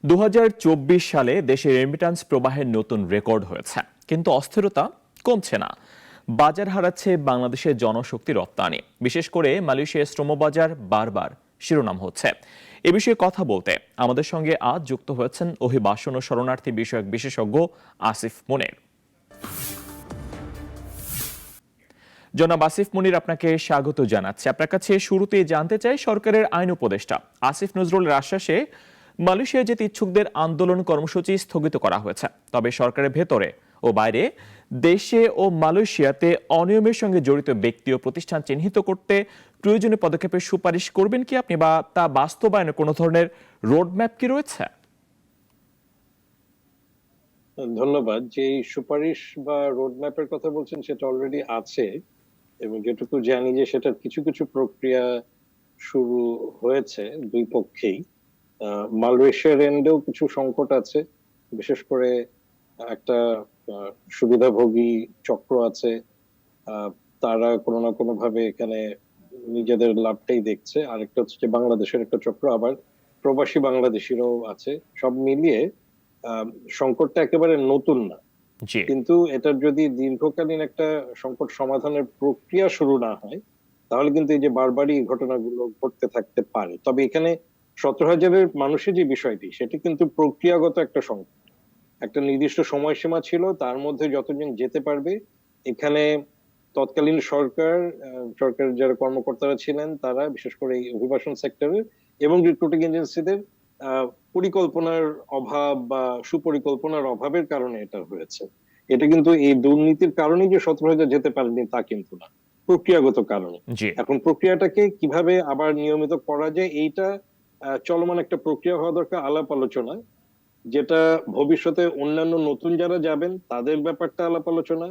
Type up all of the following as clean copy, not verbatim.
2024 সালে দেশে রেমিট্যান্স প্রবাহের নতুন রেকর্ড হয়েছে, কিন্তু অস্থিরতা কমছে না। বাজার হারাচ্ছে বাংলাদেশের জনশক্তি রপ্তানি, বিশেষ করে মালয়েশিয়ার শ্রমবাজার বারবার শিরোনাম হচ্ছে। এ বিষয়ে কথা বলতে আমাদের সঙ্গে আজ যুক্ত হয়েছেন অভিবাসন ও শরণার্থী বিষয়ক বিশেষজ্ঞ আসিফ মুনির। জনাব আসিফ মুনির, আপনাকে স্বাগত জানাচ্ছি। আপনার কাছে শুরুতেই জানতে চাই, সরকারের আইন উপদেষ্টা আসিফ নজরুলের আশ্বাসে মালয়েশিয়া যেতে ইচ্ছুকদের আন্দোলন কর্মসূচি স্থগিত করা হয়েছে, তবে সরকারের ভেতরে ও বাইরে দেশে ও মালয়েশিয়াতে অনিয়মের সঙ্গে জড়িত ব্যক্তি ও প্রতিষ্ঠান চিহ্নিত করতে প্রয়োজনীয় পদক্ষেপের সুপারিশ করবেন কি আপনি, বা তা বাস্তবায়নে কোনো ধরনের রোডম্যাপ কি রয়েছে? ধন্যবাদ। যে সুপারিশ বা রোডম্যাপের কথা বলছেন সেটা অলরেডি আছে, এবং যেটুকু জানি যে সেটার কিছু কিছু প্রক্রিয়া শুরু হয়েছে দুই পক্ষেই। মালয়েশিয়ার এন্ডেও কিছু সংকট আছে, বিশেষ করে একটা সুবিধাভোগী চক্র আছে। তারা কোনো না কোনো ভাবে এখানে নিজেদের লাভটাই দেখছে। আরেকটা হচ্ছে যে বাংলাদেশের একটা চক্র, আবার প্রবাসী বাংলাদেশিরাও আছে। সব মিলিয়ে সংকটটা একেবারে নতুন না, জি, কিন্তু এটার যদি দীর্ঘকালীন একটা সংকট সমাধানের প্রক্রিয়া শুরু না হয়, তাহলে কিন্তু এই যে বারবারই এই ঘটনাগুলো ঘটতে থাকতে পারে। তবে এখানে 17,000-এর মানুষের যে বিষয়টি, সেটি কিন্তু প্রক্রিয়াগত একটা সংকট। একটা নির্দিষ্ট সময়সীমা ছিল, তার মধ্যে যতজন যেতে পারবে। এখানে তৎকালীন সরকারের যারা কর্মকর্তারা ছিলেন, তারা বিশেষ করে এই অভিবাসন সেক্টরের এবং রিক্রুটিং এজেন্সিদের পরিকল্পনার অভাব বা সুপরিকল্পনার অভাবের কারণে এটা হয়েছে। এটা কিন্তু এই দুর্নীতির কারণেই যে 17,000 যেতে পারেনি তা কিন্তু না, প্রক্রিয়াগত কারণে। জি, এখন প্রক্রিয়াটাকে কিভাবে আবার নিয়মিত করা যায়, এইটা চলমান একটা প্রক্রিয়া হওয়া দরকার, আলাপ আলোচনা, যেটা ভবিষ্যতে অন্যান্য নতুন যারা যাবেন তাদের ব্যাপারটা আলাপ আলোচনা,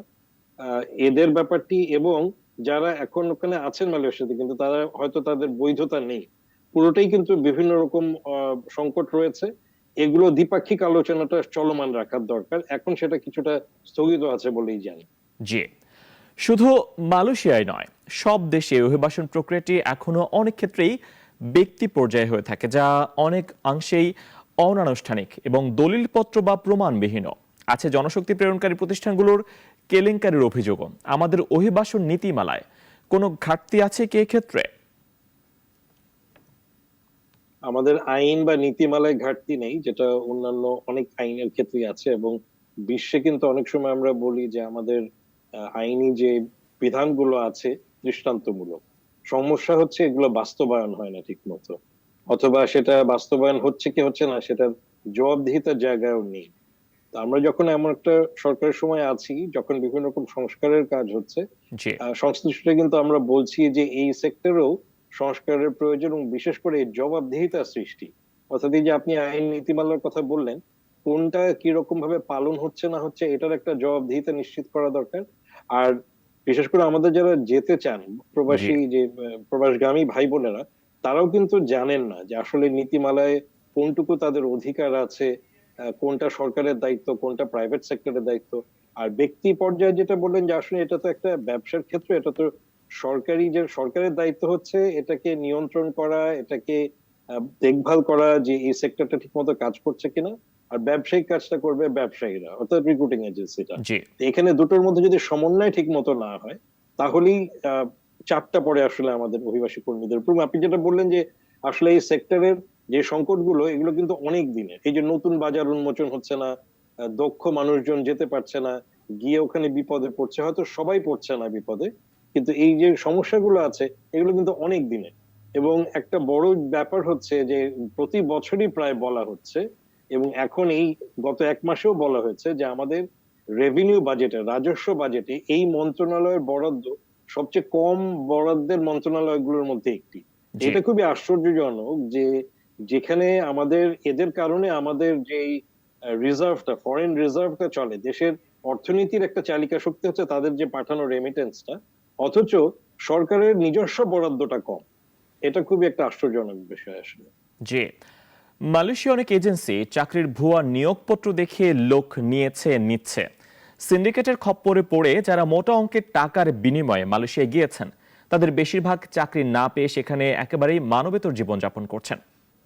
এদের ব্যাপারটি, এবং যারা এখন ওখানে আছেন মালয়েশিয়াতে কিন্তু তারা হয়তো তাদের বৈধতা নেই, পুরোটাই কিন্তু বিভিন্ন রকম সংকট রয়েছে। এগুলো দ্বিপাক্ষিক আলোচনাটা চলমান রাখার দরকার। এখন সেটা কিছুটা স্থগিত আছে বলেই জানি। জি। শুধু মালয়েশিয়ায় নয়, সব দেশে অভিবাসন প্রক্রিয়াটি এখনো অনেক ক্ষেত্রেই ব্যক্তি পর্যায়ে হয়ে থাকে, যা অনেক অংশেই অনানুষ্ঠানিক এবং দলিলপত্র বা প্রমাণবিহীন। আছে জনশক্তি প্রেরণকারী প্রতিষ্ঠানগুলোর কেলেঙ্কারির অভিযোগও। আমাদের অভিবাসন নীতিমালায় কোনো ঘাটতি আছে কি এক্ষেত্রে? আমাদের আইন বা নীতিমালায় ঘাটতি নেই, যেটা অন্যান্য অনেক আইনের ক্ষেত্রে আছে। এবং বিশ্বে কিন্তু অনেক সময় আমরা বলি যে আমাদের আইনি যে বিধানগুলো আছে দৃষ্টান্তমূলক। সমস্যা হচ্ছে এগুলো বাস্তবায়ন হয় না ঠিক মতো, অথবা সেটা বাস্তবায়ন হচ্ছে কি হচ্ছে না সেটার জবাবদিহিতার জায়গায়ও নেই। তো আমরা যখন এমন একটা সরকারের সময় আছি, যখন বিভিন্ন রকম সংস্কারের কাজ হচ্ছে, জি, সংশ্লিষ্টরা কিন্তু আমরা বলছি যে এই সেক্টরেও সংস্কারের প্রয়োজন, এবং বিশেষ করে এই জবাবদিহিতা সৃষ্টি। অর্থাৎ এই যে আপনি আইন নীতিমালার কথা বললেন, কোনটা কি রকম ভাবে পালন হচ্ছে না হচ্ছে এটার একটা জবাবদিহিতা নিশ্চিত করা দরকার। আর বিশেষ করে আমাদের যারা যেতে চান, জি, প্রবাসী যে প্রবাসগামী ভাই বোনেরা, তারাও কিন্তু জানেন না যে আসলে নীতিমালায় কোনটুকু তাদের অধিকার আছে, কোনটা সরকারের দায়িত্ব, কোনটা প্রাইভেট সেক্টরের দায়িত্ব। আর ব্যক্তি পর্যায়ে যেটা বললেন যে আসলে এটা তো একটা ব্যবসার ক্ষেত্র, এটা তো সরকারের দায়িত্ব হচ্ছে এটাকে নিয়ন্ত্রণ করা, এটাকে দেখভাল করা যে এই সেক্টরটা ঠিক মতো কাজ করছে কিনা। আর ব্যবসায়িক কাজটা করবে ব্যবসায়ীরা, অর্থাৎ রিক্রুটিং এজেন্সিটা। জি, এখানে দুটোর মধ্যে যদি সমন্বয় ঠিক মতো না হয়, তাহলেই চাপটা পড়ে আসলে আমাদের অভিবাসী কর্মীদের উপর। আপনি যেটা বললেন যে আসলে এই সেক্টরের যে সংকটগুলো, এগুলো কিন্তু অনেক দিনের। এই যে নতুন বাজার উন্মোচন হচ্ছে না, দক্ষ মানুষজন যেতে পারছে না, গিয়ে ওখানে বিপদে পড়ছে, হয়তো সবাই পড়ছে না বিপদে, কিন্তু এই যে সমস্যাগুলো আছে এগুলো কিন্তু অনেক দিনের। এবং একটা বড় ব্যাপার হচ্ছে যে প্রতি বছরই প্রায় বলা হচ্ছে, এবং এখন এই গত 1 মাসেও বলা হয়েছে যে আমাদের রেভিনিউ বাজেটে, রাজস্ব বাজেটে এই মন্ত্রণালয়ের বরাদ্দ সবচেয়ে কম বরাদ্দের মন্ত্রণালয়গুলোর মধ্যে একটি। জি, এটা খুবই আশ্চর্যজনক যে যেখানে আমাদের এদের কারণে আমাদের যে রিজার্ভটা, ফরেন রিজার্ভটা চলে, দেশের অর্থনীতির একটা চালিকা শক্তি হচ্ছে তাদের যে পাঠানো রেমিটেন্সটা, অথচ সরকারের নিজস্ব বরাদ্দটা কম। এটা খুবই একটা আশ্চর্যজনক বিষয় আসলে। জি। মালয়েশিয়া অনেক এজেন্সি চাকরির ভুয়া নিয়োগপত্র দেখিয়ে লোক নিচ্ছে। সিন্ডিকেটের খপ্পরে পড়ে যারা মোটা অঙ্কের টাকার বিনিময়ে মালয়েশিয়ায় গিয়েছেন, তাদের বেশিরভাগ চাকরি না পেয়ে সেখানে একেবারেই মানবেতর জীবনযাপন করছেন।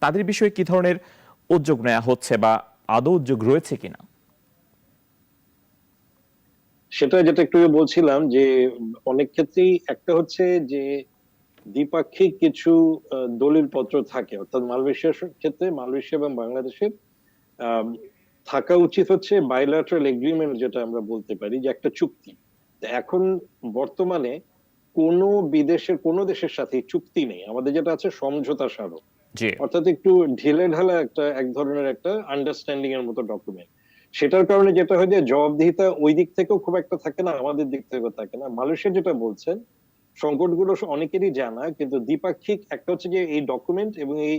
তাদের বিষয়ে কি ধরনের উদ্যোগ নেওয়া হচ্ছে বা আদৌ উদ্যোগ রয়েছে কিনা? সেটা যেটা একটু আগে বলছিলাম যে অনেক ক্ষেত্রেই একটা হচ্ছে যে দ্বিপাক্ষিক কিছু দলিল পত্র থাকে, অর্থাৎ মালয়েশিয়ার ক্ষেত্রে মালয়েশিয়া এবং বাংলাদেশের আম, থাকা উচিত হচ্ছে বাইলাটারাল এগ্রিমেন্ট, যেটা আমরা বলতে পারি যে একটা চুক্তি। তো এখন বর্তমানে কোনো বিদেশের কোনো দেশের সাথে চুক্তি নেই, আমাদের যেটা আছে সমঝোতা স্মারক, জি। অর্থাৎ একটু ঢিলে ঢালা একটা এক ধরনের একটা আন্ডারস্ট্যান্ডিং এর মতো ডকুমেন্ট। সেটার কারণে যেটা হয় যে জবাবদিহিতা ওই দিক থেকেও খুব একটা থাকে না, আমাদের দিক থেকেও থাকে না। মালয়েশিয়া যেটা বলছেন, সংকটগুলো অনেকেরই জানা, কিন্তু দ্বিপাক্ষিক একটা হচ্ছে যে এই ডকুমেন্ট এবং এই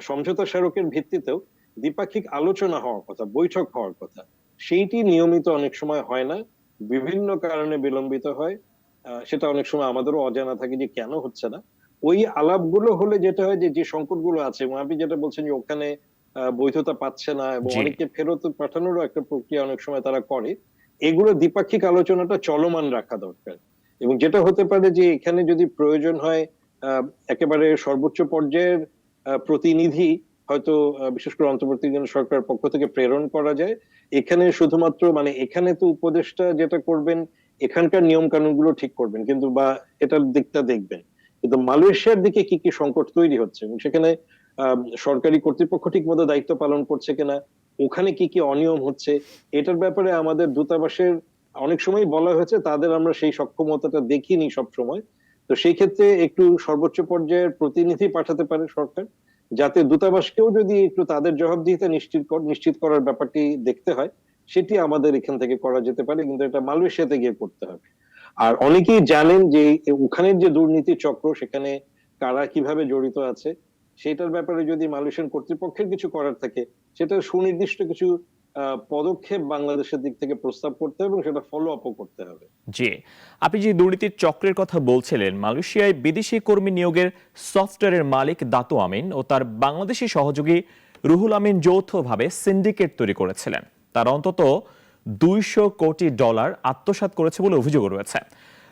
সমঝোতা স্মারকের ভিত্তিতেও দ্বিপাক্ষিক আলোচনা হওয়ার কথা, বৈঠক হওয়ার কথা, সেইটি নিয়মিত অনেক সময় হয় না, বিভিন্ন কারণে বিলম্বিত হয়। সেটা অনেক সময় আমাদেরও অজানা থাকে যে কেন হচ্ছে না। ওই আলাপগুলো হলে যেটা হয় যে যে সংকটগুলো আছে, এবং আপনি যেটা বলছেন যে ওখানে বৈধতা পাচ্ছে না এবং জি। অনেককে ফেরত পাঠানোরও একটা প্রক্রিয়া অনেক সময় তারা করে, এগুলো দ্বিপাক্ষিক আলোচনাটা চলমান রাখা দরকার। এবং যেটা হতে পারে যে এখানে যদি প্রয়োজন হয় একেবারে সর্বোচ্চ পর্যায়ের প্রতিনিধি হয়তো বিশেষ করে অন্তর্বর্তীকালীন সরকারের পক্ষ থেকে প্রেরণ করা যায়। এখানে শুধুমাত্র মানে এখানে তো উপদেষ্টা যেটা করবেন এখানকার নিয়ম কানুন গুলো ঠিক করবেন, কিন্তু বা এটার দিকটা দেখবেন, কিন্তু মালয়েশিয়ার দিকে কি কি সংকট তৈরি হচ্ছে এবং সেখানে সরকারি কর্তৃপক্ষ ঠিক মতো দায়িত্ব পালন করছে কিনা, ওখানে কি কি অনিয়ম হচ্ছে, এটার ব্যাপারে আমাদের দূতাবাসের অনেক সময় বলা হয়েছে তাদের আমরা সেই সক্ষমতাটা দেখিনি সব সময়। তো সেই ক্ষেত্রে একটু সর্বোচ্চ পর্যায়ের প্রতিনিধি পাঠাতে পারে সরকার, যাতে দূতাবাসকেও যদি একটু তাদের জবাবদিহিতা নিশ্চিত করার ব্যাপারটি দেখতে হয়, সেটি আমাদের এখান থেকে করা যেতে পারে, কিন্তু এটা মালয়েশিয়াতে গিয়ে করতে হবে। আর অনেকেই জানেন যে ওখানের যে দুর্নীতি চক্র, সেখানে কারা কিভাবে জড়িত আছে, সেটার ব্যাপারে যদি মালয়েশিয়ান কর্তৃপক্ষের কিছু করার থাকে, সেটা সুনির্দিষ্ট কিছু পদক্ষেপ বাংলাদেশের দিক থেকে প্রস্তাব করতে হবে এবং সেটা ফলো আপও করতে হবে। জি। আপনি যে দুর্নীতির চক্রের কথা বলছিলেন, মালয়েশিয়ায় বিদেশি কর্মী নিয়োগের সফটওয়্যারের মালিক দাতু আমিন ও তার বাংলাদেশি সহযোগী রুহুল আমিন যৌথভাবে সিন্ডিকেট তৈরি করেছিলেন। তার অন্তত $200 কোটি আত্মসাৎ করেছে বলে অভিযোগ রয়েছে।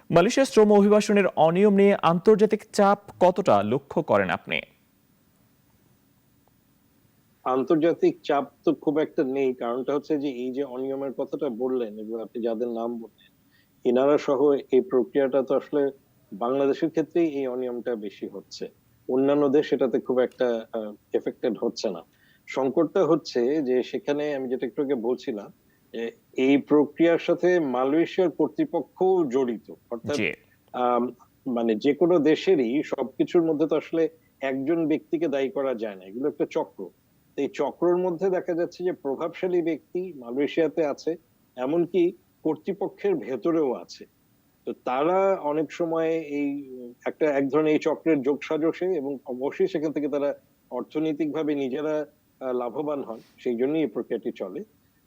মালয়েশিয়ার শ্রম অভিবাসনের অনিয়ম নিয়ে আন্তর্জাতিক চাপ কতটা লক্ষ্য করেন আপনি? আন্তর্জাতিক চাপ তো খুব একটা নেই, কারণটা হচ্ছে যে এই যে অনিয়মের কথাটা বললেন এবং আপনি যাদের নাম বললেন, এনারা সহ এই প্রক্রিয়াটা তো আসলে বাংলাদেশের ক্ষেত্রেই এই অনিয়মটা বেশি হচ্ছে, অন্যান্য দেশ এটাতে খুব একটা এফেক্টেড হচ্ছে না। সংকটটা হচ্ছে যে সেখানে আমি যেটা একটু আগে বলছিলাম, যে এই প্রক্রিয়ার সাথে মালয়েশিয়ার কর্তৃপক্ষ জড়িত, অর্থাৎ জি। আম, মানে যে কোনো দেশেরই সবকিছুর মধ্যে তো আসলে একজন ব্যক্তিকে দায়ী করা যায় না, এগুলো একটা চক্র। তো এই চক্রের মধ্যে দেখা যাচ্ছে যে প্রভাবশালী ব্যক্তি মালয়েশিয়াতে আছে, এমনকি কর্তৃপক্ষের ভেতরেও আছে। তো তারা অনেক সময় এই একটা এক ধরনের এই চক্রের যোগসাজশে, এবং অবশ্যই সেখান থেকে তারা অর্থনৈতিকভাবে নিজেরা লাভবান হন, সেই জন্যই এই প্রক্রিয়াটি চলে।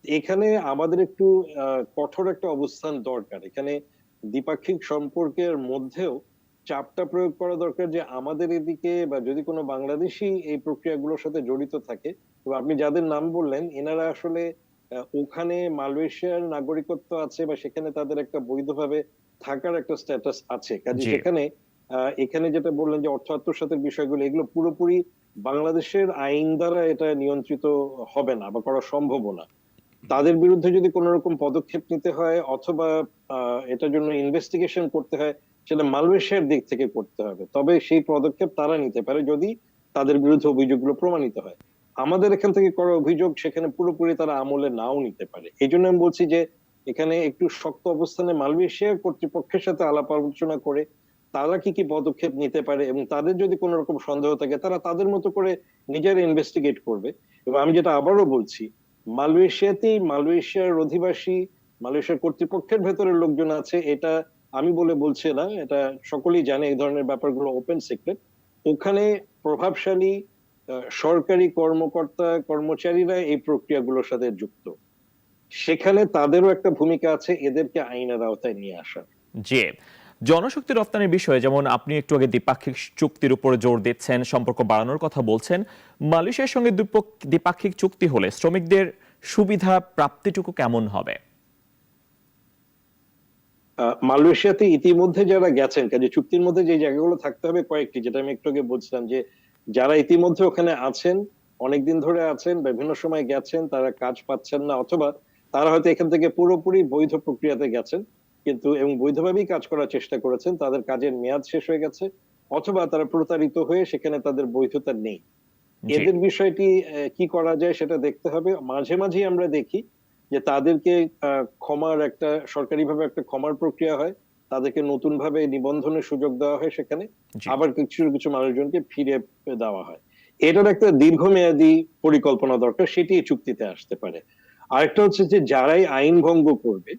এখানে আমাদের একটু কঠোর একটা অবস্থান দরকার, এখানে দ্বিপাক্ষিক সম্পর্কের মধ্যেও চাপটা প্রয়োগ করা দরকার যে আমাদের এদিকে বা যদি কোনো বাংলাদেশি এই প্রক্রিয়াগুলোর সাথে জড়িত থাকে, তো আপনি যাদের নাম বললেন এনারা আসলে ওখানে মালয়েশিয়ার নাগরিকত্ব আছে বা সেখানে তাদের একটা বৈধভাবে থাকার একটা স্ট্যাটাস আছে, কাজে জি। সেখানে এখানে যেটা বললেন যে অর্থ আত্মসাতের বিষয়গুলো, এগুলো পুরোপুরি বাংলাদেশের আইন দ্বারা এটা নিয়ন্ত্রিত হবে না বা করা সম্ভব না। তাদের বিরুদ্ধে যদি কোনো রকম পদক্ষেপ নিতে হয় অথবা এটার জন্য ইনভেস্টিগেশন করতে হয়, সেটা মালয়েশিয়ার দিক থেকে করতে হবে, তবে সেই পদক্ষেপ তারা নিতে পারে যদি তাদের বিরুদ্ধে অভিযোগগুলো প্রমাণিত হয়। আমাদের এখান থেকে করা অভিযোগ সেখানে পুরোপুরি তারা আমলে নাও নিতে পারে, এই জন্য আমি বলছি যে এখানে একটু শক্ত অবস্থানে মালয়েশিয়ার কর্তৃপক্ষের সাথে আলাপ আলোচনা করে তারা কি কি পদক্ষেপ নিতে পারে, এবং তাদের যদি কোনো রকম সন্দেহ থাকে তারা তাদের মতো করে নিজেরা ইনভেস্টিগেট করবে। এবং আমি যেটা আবারও বলছি, মালয়েশিয়াতেই মালয়েশিয়ার অধিবাসী, মালয়েশিয়ার কর্তৃপক্ষের ভেতরের লোকজন আছে, এটা আমি বলে বলছি না, এটা সকলেই জানে, এই ধরনের ব্যাপারগুলো ওপেন সিক্রেট। ওখানে প্রভাবশালী সরকারি কর্মকর্তা কর্মচারীরা এই প্রক্রিয়াগুলোর সাথে যুক্ত, সেখানে তাদেরও একটা ভূমিকা আছে এদেরকে আইনের আওতায় নিয়ে আসার। জি। জনশক্তি রপ্তানির বিষয়ে যেমন আপনি একটু আগে দ্বিপাক্ষিক চুক্তির উপরে জোর দিচ্ছেন, সম্পর্ক বাড়ানোর কথা বলছেন, মালয়েশিয়ার সঙ্গে দ্বিপাক্ষিক চুক্তি হলে শ্রমিকদের সুবিধা প্রাপ্তিটুকু কেমন হবে? মালয়েশিয়াতে ইতিমধ্যে যারা গেছেন, কাজে চুক্তির মধ্যে যে জায়গাগুলো থাকতে হবে কয়েকটি, যেটা আমি একটু আগে বলছিলাম যে যারা ইতিমধ্যে ওখানে আছেন অনেকদিন ধরে আছেন, বিভিন্ন সময় গেছেন, তারা কাজ পাচ্ছেন না, অথবা তারা হয়তো এখান থেকে পুরোপুরি বৈধ প্রক্রিয়াতে গেছেন কিন্তু এবং বৈধভাবেই কাজ করার চেষ্টা করেছেন, তাদের কাজের মেয়াদ শেষ হয়ে গেছে, অথবা তারা প্রতারিত হয়ে সেখানে তাদের বৈধতা নেই। জি। এদের বিষয়টি কি করা যায় সেটা দেখতে হবে। মাঝে মাঝেই আমরা দেখি যে তাদেরকে ক্ষমার একটা সরকারিভাবে একটা ক্ষমার প্রক্রিয়া হয়, তাদেরকে নতুন ভাবে নিবন্ধনের সুযোগ দেওয়া হয় সেখানে, জি। আবার কিছু কিছু মানুষজনকে ফিরে দেওয়া হয়। এটার একটা দীর্ঘমেয়াদী পরিকল্পনা দরকার, সেটি এই চুক্তিতে আসতে পারে। আরেকটা হচ্ছে যে যারাই আইন ভঙ্গ করবে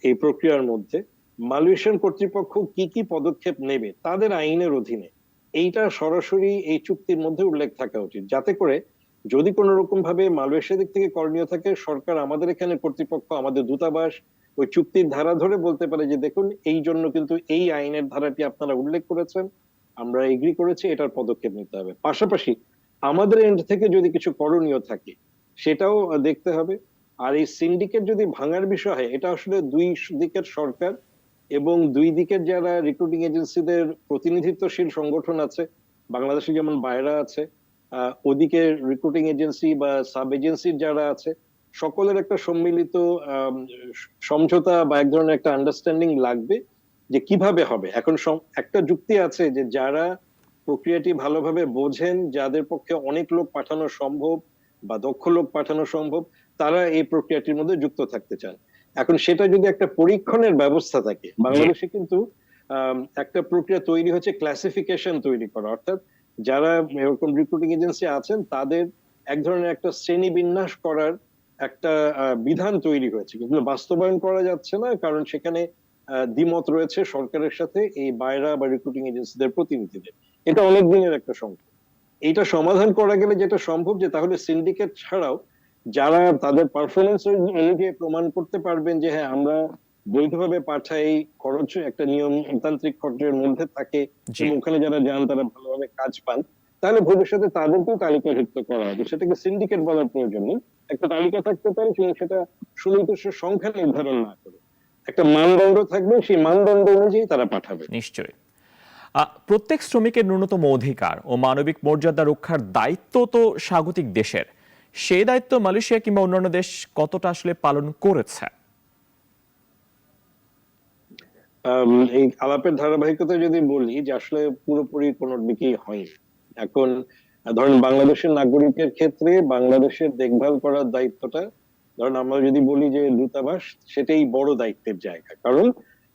এই প্রক্রিয়ার মধ্যে, মালয়েশিয়ান কর্তৃপক্ষ কি কি পদক্ষেপ নেবে তাদের আইনের অধীনে, এইটা সরাসরি এই চুক্তির মধ্যে উল্লেখ থাকা উচিত, যাতে করে যদি কোন রকম ভাবে মালয়েশিয়া দিক থেকে করণীয় থাকে, সরকার আমাদের এখানে কর্তৃপক্ষ, আমাদের দূতাবাস ওই চুক্তির ধারা ধরে বলতে পারে যে দেখুন এই জন্য কিন্তু এই আইনের ধারাটি আপনারা উল্লেখ করেছেন, আমরা এগ্রি করেছি, এটার পদক্ষেপ নিতে হবে। পাশাপাশি আমাদের এন্ড থেকে যদি কিছু করণীয় থাকে সেটাও দেখতে হবে। আর এই সিন্ডিকেট যদি ভাঙার বিষয় হয়, এটা আসলে দুই দিকের সরকার এবং দুই দিকের যারা রিক্রুটিং এজেন্সিদের প্রতিনিধিত্বশীল সংগঠন আছে, বাংলাদেশে যেমন বাইরা আছে, ওদিকে রিক্রুটিং এজেন্সি বা সাব এজেন্সির যারা আছে, সকলের একটা সম্মিলিত সমঝোতা বা এক ধরনের একটা আন্ডারস্ট্যান্ডিং লাগবে যে কিভাবে হবে। এখন একটা যুক্তি আছে যে যারা প্রক্রিয়াটি ভালোভাবে বোঝেন, যাদের পক্ষে অনেক লোক পাঠানো সম্ভব বা দক্ষ লোক পাঠানো সম্ভব, তারা এই প্রক্রিয়াটির মধ্যে যুক্ত থাকতে চান। এখন সেটা যদি একটা পরীক্ষণের ব্যবস্থা থাকে, জি। বাংলাদেশে কিন্তু একটা প্রক্রিয়া তৈরি হচ্ছে ক্লাসিফিকেশন তৈরি করা, অর্থাৎ যারা এরকম রিক্রুটিং এজেন্সি আছেন তাদের এক ধরনের একটা শ্রেণী বিন্যাস করার একটা বিধান তৈরি হয়েছে, কিন্তু বাস্তবায়ন করা যাচ্ছে না, কারণ সেখানে দ্বিমত রয়েছে সরকারের সাথে এই বাইরা বা রিক্রুটিং এজেন্সিদের প্রতিনিধিদের। এটা অনেক দিনের একটা সংকট। এইটা সমাধান করা গেলে যেটা সম্ভব, যে তাহলে সিন্ডিকেট ছাড়াও যারা তাদের পারফরমেন্স অনুযায়ী প্রমাণ করতে পারবেন যে হ্যাঁ আমরা বৈধভাবে পাঠাই, খরচ একটা নিয়মতান্ত্রিক খরচের মধ্যে থাকে জি। এবং ওখানে যারা যান তারা ভালোভাবে কাজ পান, তাহলে ভবিষ্যতে তাদেরকেও তালিকাভুক্ত করা হবে। সেটাকে সিন্ডিকেট বলার প্রয়োজন নেই, একটা তালিকা থাকতে পারে এবং সেটা সুনির্দিষ্ট সংখ্যা নির্ধারণ না করে একটা মানদণ্ড থাকবে, সেই মানদণ্ড অনুযায়ী তারা পাঠাবে। নিশ্চয়ই। প্রত্যেক শ্রমিকের ন্যূনতম অধিকার ও মানবিক মর্যাদা রক্ষার দায়িত্ব তো স্বাগতিক দেশের। সেই দায়িত্ব মালয়েশিয়া কিংবা অন্যান্য দেশ কতটা আসলে পালন করেছে? এই আলাপের ধারাবাহিকতা যদি বলি, যে আসলে পুরোপুরি কোনো দিকেই হয়নি। এখন ধরেন বাংলাদেশের নাগরিকের ক্ষেত্রে বাংলাদেশের দেখভাল করার দায়িত্বটা, ধরেন আমরা যদি বলি যে দূতাবাস, সেটাই বড় দায়িত্বের জায়গা, কারণ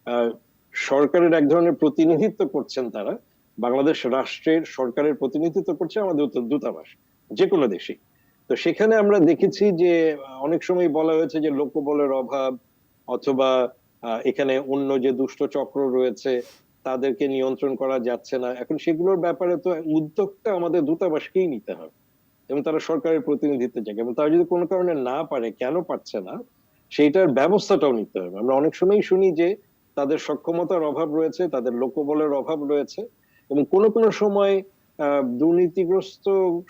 আহ, সরকারের এক ধরনের প্রতিনিধিত্ব করছেন তারা, বাংলাদেশ রাষ্ট্রের সরকারের প্রতিনিধিত্ব করছে আমাদের দূতাবাস, যে কোনো দেশে। তো সেখানে আমরা দেখেছি যে অনেক সময় বলা হয়েছে যে লোকবলের অভাব, অথবা এখানে অন্য যে দুষ্ট চক্র রয়েছে তাদেরকে নিয়ন্ত্রণ করা যাচ্ছে না। এখন সেগুলোর ব্যাপারে তো উদ্যোগটা আমাদের দূতাবাসকেই নিতে হবে, এবং তারা সরকারের প্রতিনিধিত্বের জায়গা, এবং তারা যদি কোনো কারণে না পারে, কেন পারছে না সেইটার ব্যবস্থাটাও নিতে হবে। আমরা অনেক সময় শুনি যে তাদের সক্ষমতার অভাব রয়েছে, তাদের লোকবলের অভাব রয়েছে, এবং কোনো কোনো সময় দুর্নীতিগ্রস্ত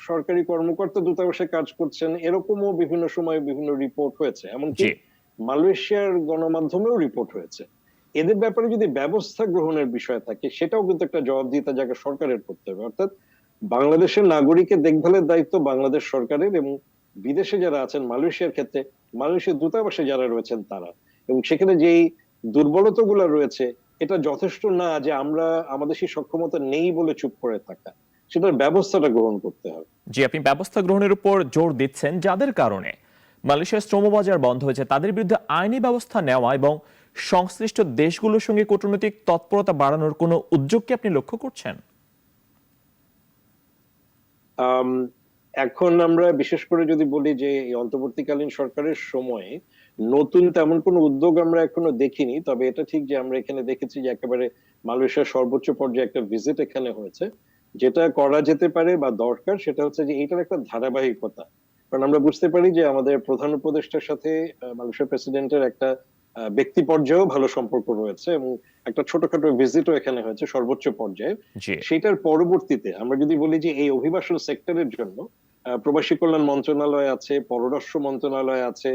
সরকারি কর্মকর্তা দূতাবাসে কাজ করছেন, এরকমও বিভিন্ন সময় বিভিন্ন রিপোর্ট হয়েছে, এমনকি জি। মালয়েশিয়ার গণমাধ্যমেও রিপোর্ট হয়েছে। এদের ব্যাপারে যদি ব্যবস্থা গ্রহণের বিষয় থাকে, সেটাও কিন্তু একটা জবাবদিহিতার জায়গা সরকারের করতে হবে। অর্থাৎ বাংলাদেশের নাগরিকের দেখভালের দায়িত্ব বাংলাদেশ সরকারের, এবং বিদেশে যারা আছেন মালয়েশিয়ার ক্ষেত্রে মালয়েশিয়ার দূতাবাসে যারা রয়েছেন তারা, এবং সেখানে যেই দুর্বলতা গুলো রয়েছে, এটা যথেষ্ট না যে আমরা আমাদের সেই সক্ষমতা নেই বলে চুপ করে থাকা, সেটার ব্যবস্থাটা গ্রহণ করতে হবে। জি, আপনি ব্যবস্থা গ্রহণের উপর জোর দিচ্ছেন, যাদের কারণে মালয়েশিয়ার শ্রমবাজার বন্ধ হয়েছে তাদের বিরুদ্ধে আইনি ব্যবস্থা নেওয়া এবং সংশ্লিষ্ট দেশগুলোর সঙ্গে কূটনৈতিক তৎপরতা বাড়ানোর কোনো উদ্যোগ কি আপনি লক্ষ্য করছেন? আম, এখন আমরা বিশেষ করে যদি বলি যে এই অন্তর্বর্তীকালীন সরকারের সময়ে নতুন তেমন কোনো উদ্যোগ আমরা এখনো দেখিনি, তবে এটা ঠিক যে আমরা এখানে দেখেছি যে একেবারে মালয়েশিয়ার সর্বোচ্চ পর্যায়ে একটা ভিজিট এখানে হয়েছে। যেটা করা যেতে পারে বা দরকার সেটা হচ্ছে যে এটার একটা ধারাবাহিকতা, কারণ আমরা বুঝতে পারি যে আমাদের প্রধান উপদেষ্টার সাথে মালয়েশিয়ার প্রেসিডেন্টের একটা ব্যক্তি পর্যায়েও ভালো সম্পর্ক রয়েছে, এবং একটা ছোটখাটো ভিজিটও এখানে হয়েছে সর্বোচ্চ পর্যায়ে। জি। সেটার পরবর্তীতে আমরা যদি বলি যে এই অভিবাসন সেক্টরের জন্য প্রবাসী কল্যাণ মন্ত্রণালয় আছে, পররাষ্ট্র মন্ত্রণালয় আছে,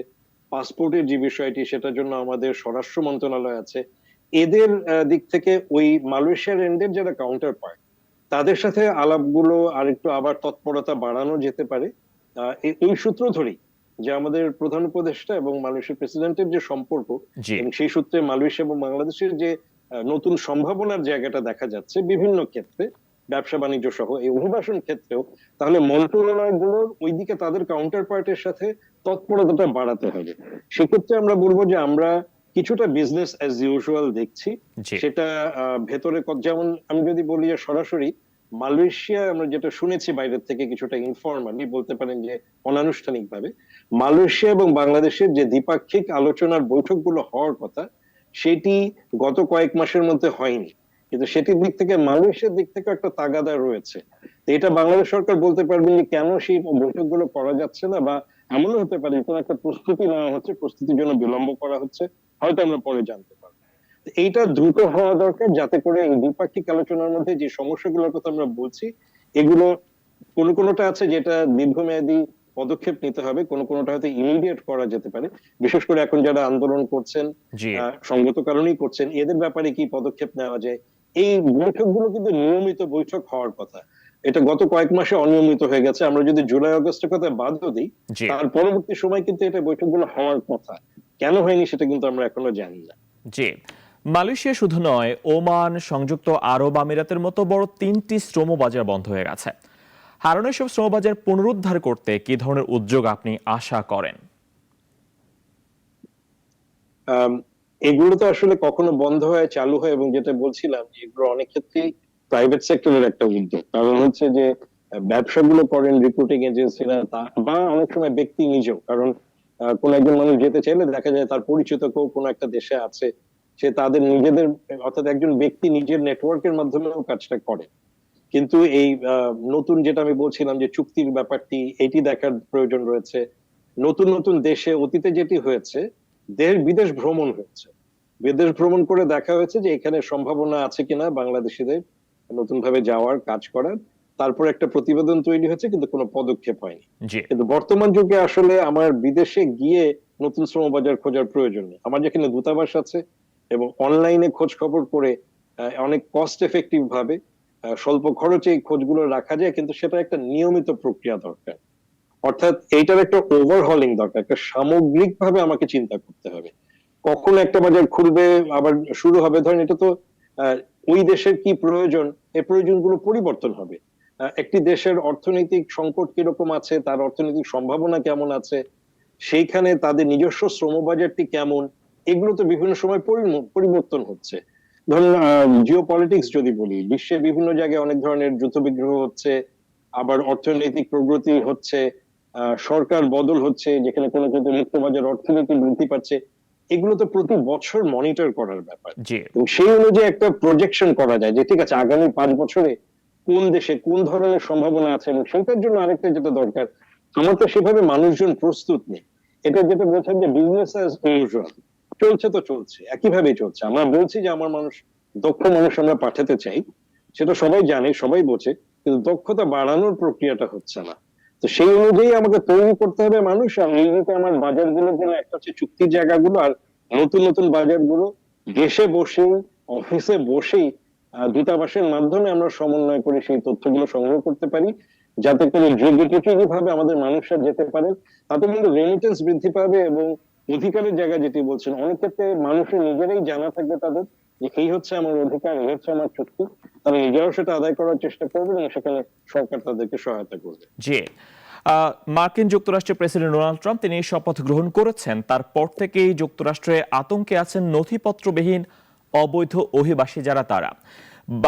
পাসপোর্টের যে বিষয়টি সেটার জন্য আমাদের স্বরাষ্ট্র মন্ত্রণালয় আছে, এদের দিক থেকে ওই মালয়েশিয়ার এন্ডের যারা কাউন্টার পার্ট, তাদের সাথে আলাপগুলো আরেকটু আবার তৎপরতা বাড়ানো যেতে পারে, এই সূত্র ধরেই যে আমাদের প্রধান উপদেষ্টা এবং মালয়েশিয়ার প্রেসিডেন্টের যে সম্পর্ক, জি। এবং সেই সূত্রে মালয়েশিয়া এবং বাংলাদেশের যে নতুন সম্ভাবনার জায়গাটা দেখা যাচ্ছে বিভিন্ন ক্ষেত্রে, ব্যবসা বাণিজ্য সহ এই অভিবাসন ক্ষেত্রেও, তাহলে মন্ত্রণালয়গুলোর ওইদিকে তাদের কাউন্টার পার্টের সাথে তৎপরতাটা বাড়াতে হবে। সেক্ষেত্রে আমরা বলবো যে আমরা কিছুটা বিজনেস অ্যাজ ইউজুয়াল দেখছি। জি। সেটা ভেতরে যেমন আমি যদি বলি যে সরাসরি মালয়েশিয়া, আমরা যেটা শুনেছি বাইরের থেকে কিছুটা ইনফরমালি বলতে পারেন যে অনানুষ্ঠানিক ভাবে, মালয়েশিয়া এবং বাংলাদেশের যে দ্বিপাক্ষিক আলোচনার বৈঠকগুলো হওয়ার কথা, সেটি গত কয়েক মাসের মধ্যে হয়নি। কিন্তু সেটির দিক থেকে মালয়েশিয়ার দিক থেকে একটা তাগাদা রয়েছে। তো এটা বাংলাদেশ সরকার বলতে পারবেন যে কেন সেই বৈঠকগুলো করা যাচ্ছে না, বা এমনও হতে পারে কোন একটা প্রস্তুতি নেওয়া হচ্ছে, প্রস্তুতির জন্য বিলম্ব করা হচ্ছে, হয়তো আমরা পরে জানতে পারবো। এইটা দ্রুত হওয়া দরকার, যাতে করে এই দ্বিপাক্ষিক আলোচনার মধ্যে যে সমস্যাগুলোর কথা আমরা বলছি, এগুলো কোনটা আছে যেটা দীর্ঘমেয়াদী পদক্ষেপ নিতে হবে, কোনটা হয়তো ইমিডিয়েট করা যেতে পারে। বিশেষ করে এখন যারা আন্দোলন করছেন, জি। সঙ্গত কারণেই করছেন, এদের ব্যাপারে কি পদক্ষেপ নেওয়া যায়। এই বৈঠকগুলো কিন্তু নিয়মিত বৈঠক হওয়ার কথা, এটা গত কয়েক মাসে অনিয়মিত হয়ে গেছে। আমরা যদি জুলাই আগস্টের কথা বাদও দিই, জি। তার পরবর্তী সময় কিন্তু এটা বৈঠকগুলো হওয়ার কথা। কেন হয়নি সেটা কিন্তু আমরা এখনো জানি না। জি। মালয়েশিয়া শুধু নয়, ওমান, সংযুক্ত আরব আমিরাতের মতো বড় 3টি শ্রম বাজার বন্ধ হয়ে গেছে। হারানো সব শ্রমবাজার পুনরুদ্ধার করতে কি ধরনের উদ্যোগ আপনি আশা করেন? আম, এগুলো তো আসলে কখনো বন্ধ হয়, চালু হয়, এবং যেটা বলছিলাম যে এগুলো অনেক ক্ষেত্রেই প্রাইভেট সেক্টরের একটা উদ্যোগ। কারণ হচ্ছে যে ব্যবসাগুলো করেন রিক্রুটিং এজেন্সিরা, বা অনেক সময় ব্যক্তি নিজেও। কারণ কোন একজন মানুষ যেতে চাইলে দেখা যায় তার পরিচিত কেউ কোনো একটা দেশে আছে, সে তাদের নিজেদের, অর্থাৎ একজন ব্যক্তি নিজের নেটওয়ার্কের মাধ্যমেও কাজটা করে। কিন্তু এই নতুন যেটা আমি বলছিলাম যে চুক্তির ব্যাপারটি, এটি দেখার প্রয়োজন রয়েছে। নতুন নতুন দেশে অতীতে যেটি হয়েছে, বিদেশ ভ্রমণ হয়েছে, বিদেশ ভ্রমণ করে দেখা হয়েছে যে এখানে সম্ভাবনা আছে কিনা বাংলাদেশিদের নতুন ভাবে যাওয়ার, কাজ করার। তারপর একটা প্রতিবেদন তৈরি হয়েছে, কিন্তু কোনো পদক্ষেপ হয়নি। জি। কিন্তু বর্তমান যুগে আসলে আমার বিদেশে গিয়ে নতুন শ্রমবাজার খোঁজার প্রয়োজন নেই। আমার যেখানে দূতাবাস আছে এবং অনলাইনে খোঁজ খবর করে অনেক কস্ট এফেক্টিভ ভাবে স্বল্প খরচে এই খোঁজগুলো রাখা যায়, কিন্তু সেটা একটা নিয়মিত প্রক্রিয়া দরকার। অর্থাৎ এইটার একটা ওভারহলিং দরকার, একটা সামগ্রিক ভাবে আমাকে চিন্তা করতে হবে। কখন একটা বাজার খুলবে, আবার শুরু হবে, ধরেন এটা তো আহ, ওই দেশের কি প্রয়োজন, এই প্রয়োজনগুলো পরিবর্তন হবে। একটি দেশের অর্থনৈতিক সংকট কিরকম আছে, তার অর্থনৈতিক সম্ভাবনা কেমন আছে, সেইখানে তাদের নিজস্ব শ্রমবাজারটি কেমন, এগুলো তো বিভিন্ন সময় পরিবর্তন হচ্ছে। ধরুন জিও পলিটিক্স যদি বলি, বিশ্বের বিভিন্ন জায়গায় অনেক ধরনের যুদ্ধ বিগ্রহ হচ্ছে, আবার অর্থনৈতিক প্রগতি হচ্ছে, সরকার বদল হচ্ছে, যেখানে কোনো কোনো মুক্তবাজার অর্থনীতি বৃদ্ধি পাচ্ছে। এগুলো তো প্রতি বছর মনিটর করার ব্যাপার, জি। এবং সেই অনুযায়ী একটা প্রজেকশন করা যায় যে ঠিক আছে আগামী 5 বছরে কোন দেশে কোন ধরনের সম্ভাবনা আছে। এবং সেটার জন্য আরেকটা যেটা দরকার, আমার তো সেভাবে মানুষজন প্রস্তুত নেই। এটা যেটা বলছেন যে বিজনেস অ্যাজ ইউজুয়াল চলছে, তো চলছে একইভাবেই চলছে। আমরা বলছি যে আমার মানুষ, দক্ষ মানুষ আমরা পাঠাতে চাই, সেটা সবাই জানে, সবাই বোঝে, কিন্তু দক্ষতা বাড়ানোর প্রক্রিয়াটা হচ্ছে না। তো সেই অনুযায়ী আমাকে তৈরি করতে হবে মানুষ। আর এইদিকে আমার বাজারগুলোর জন্য একটা হচ্ছে চুক্তির জায়গাগুলো, আর নতুন নতুন বাজারগুলো দেশে বসেই, অফিসে বসেই দূতাবাসের মাধ্যমে আমরা সমন্বয় করে সেই তথ্যগুলো সংগ্রহ করতে পারি, যাতে করে যোগ্যতাটি ভাবে আমাদের মানুষরা যেতে পারে। তাতে কিন্তু রেমিটেন্স বৃদ্ধি পাবে, এবং অধিকারের জায়গা যেটি বলছেন, অনেক ক্ষেত্রে মানুষের নিজেরাই জানা থাকবে তাদের যে এই হচ্ছে আমার অধিকার, এই হচ্ছে আমার চুক্তি। তারা নিজেরাও সেটা আদায় করার চেষ্টা করবে, এবং সেখানে সরকার তাদেরকে সহায়তা করবে। জি। মার্কিন যুক্তরাষ্ট্রের প্রেসিডেন্ট ডোনাল্ড ট্রাম্প তিনি শপথ গ্রহণ করেছেন, তারপর থেকেই যুক্তরাষ্ট্রে আতঙ্কে আছেন নথিপত্রবিহীন অবৈধ অভিবাসী যারা তারা।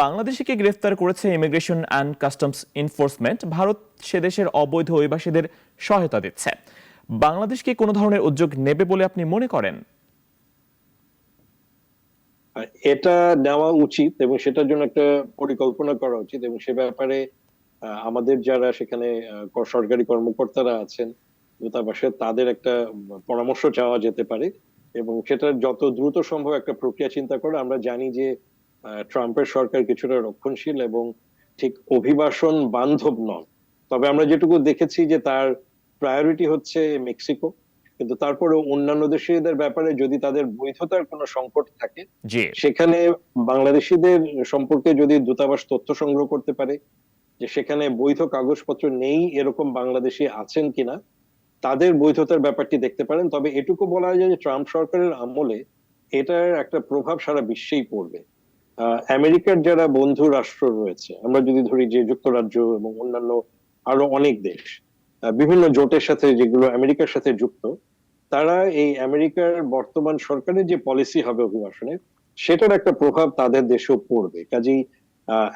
বাংলাদেশিকে গ্রেফতার করেছে ইমিগ্রেশন অ্যান্ড কাস্টমস এনফোর্সমেন্ট। ভারত সে দেশের অবৈধ অভিবাসীদের সহায়তা দিচ্ছে। বাংলাদেশ কি কোনো ধরনের উদ্যোগ নেবে বলে আপনি মনে করেন? এটা নেওয়া উচিত, এবং সেটার জন্য একটা পরিকল্পনা করা উচিত, এবং সে ব্যাপারে আমাদের যারা সেখানে সরকারি কর্মকর্তারা আছেন দূতাবাসে, তাদের একটা পরামর্শ চাওয়া যেতে পারে, এবং সেটার যত দ্রুত সম্ভব একটা প্রক্রিয়া চিন্তা করে। আমরা জানি যে ট্রাম্পের সরকার কিছুটা রক্ষণশীল এবং ঠিক অভিবাসন বান্ধব নন। তবে আমরা যেটুকু দেখেছি যে তার প্রায়োরিটি হচ্ছে মেক্সিকো। কিন্তু তারপরে অন্যান্য দেশিদের ব্যাপারে যদি তাদের বৈধতার কোনো সংকট থাকে, জি। সেখানে বাংলাদেশিদের সম্পর্কে যদি দূতাবাস তথ্য সংগ্রহ করতে পারে, যে সেখানে বৈধ কাগজপত্র নেই এরকম বাংলাদেশি আছেন কিনা, তাদের বৈধতার ব্যাপারটি দেখতে পারেন। তবে এটুকু বলা যায় যে ট্রাম্প সরকারের আমলে এটার একটা প্রভাব সারা বিশ্বেই পড়বে। আমেরিকার যারা বন্ধু রাষ্ট্র রয়েছে, আমরা যদি ধরি যে যুক্তরাজ্য এবং অন্যান্য আরো অনেক দেশ, বিভিন্ন জোটের সাথে যেগুলো আমেরিকার সাথে যুক্ত, তারা এই আমেরিকার বর্তমান সরকারের যে পলিসি হবে অভিবাসনের, সেটার একটা প্রভাব তাদের দেশেও পড়বে। কাজেই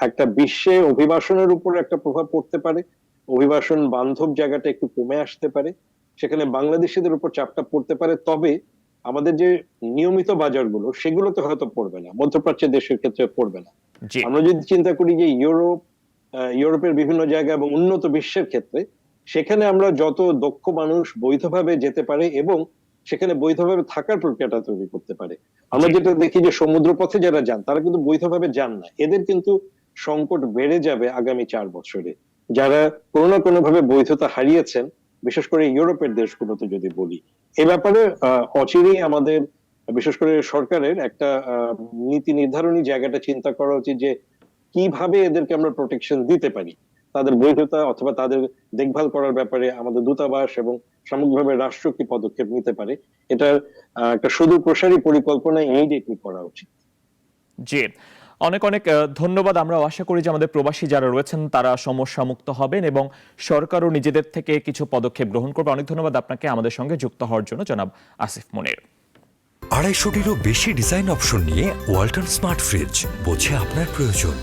একটা বিশ্বে অভিবাসনের উপর একটা প্রভাব পড়তে পারে, অভিবাসন বান্ধব জায়গাটা একটু কমে আসতে পারে, সেখানে বাংলাদেশিদের উপর চাপটা পড়তে পারে। তবে আমাদের যে নিয়মিত বাজারগুলো, সেগুলোতে হয়তো পড়বে না, মধ্যপ্রাচ্যের দেশের ক্ষেত্রে পড়বে না। জি। আমরা যদি চিন্তা করি যে ইউরোপের বিভিন্ন জায়গা এবং উন্নত বিশ্বের ক্ষেত্রে, সেখানে আমরা যত দক্ষ মানুষ বৈধভাবে যেতে পারে এবং সেখানে বৈধভাবে থাকার প্রক্রিয়াটা তৈরি করতে পারে। আমরা জি। যেটা দেখি যে সমুদ্রপথে যারা যান, তারা কিন্তু বৈধভাবে যান না, এদের কিন্তু সংকট বেড়ে যাবে আগামী 4 বছরে। যারা কোনো না কোনো ভাবে বৈধতা হারিয়েছেন, বিশেষ করে ইউরোপের দেশগুলোতে যদি বলি, এ ব্যাপারে অচিরেই আমাদের বিশেষ করে সরকারের একটা নীতি নির্ধারণী জায়গাটা চিন্তা করা উচিত যে কিভাবে এদেরকে আমরা প্রোটেকশন দিতে পারি। তাদের বৈধতা অথবা তাদের দেখভাল করার ব্যাপারে আমাদের দূতাবাস এবং সামগ্রিকভাবে রাষ্ট্র কি পদক্ষেপ নিতে পারে, এটার একটা সুদূর প্রসারী পরিকল্পনা ইমিডিয়েটলি করা উচিত। জি, অনেক অনেক ধন্যবাদ। আমরা আশা করি যে আমাদের প্রবাসী যারা রয়েছেন তারা সমস্যা মুক্ত হবেন এবং সরকারও নিজেদের থেকে কিছু পদক্ষেপ গ্রহণ করবে। অনেক ধন্যবাদ আপনাকে আমাদের সঙ্গে যুক্ত হওয়ার জন্য, জনাব আসিফ মুনির। 250-টিরও বেশি ডিজাইন অপশন নিয়ে ওয়ালটন স্মার্ট ফ্রিজ, বোঝে আপনার প্রয়োজন।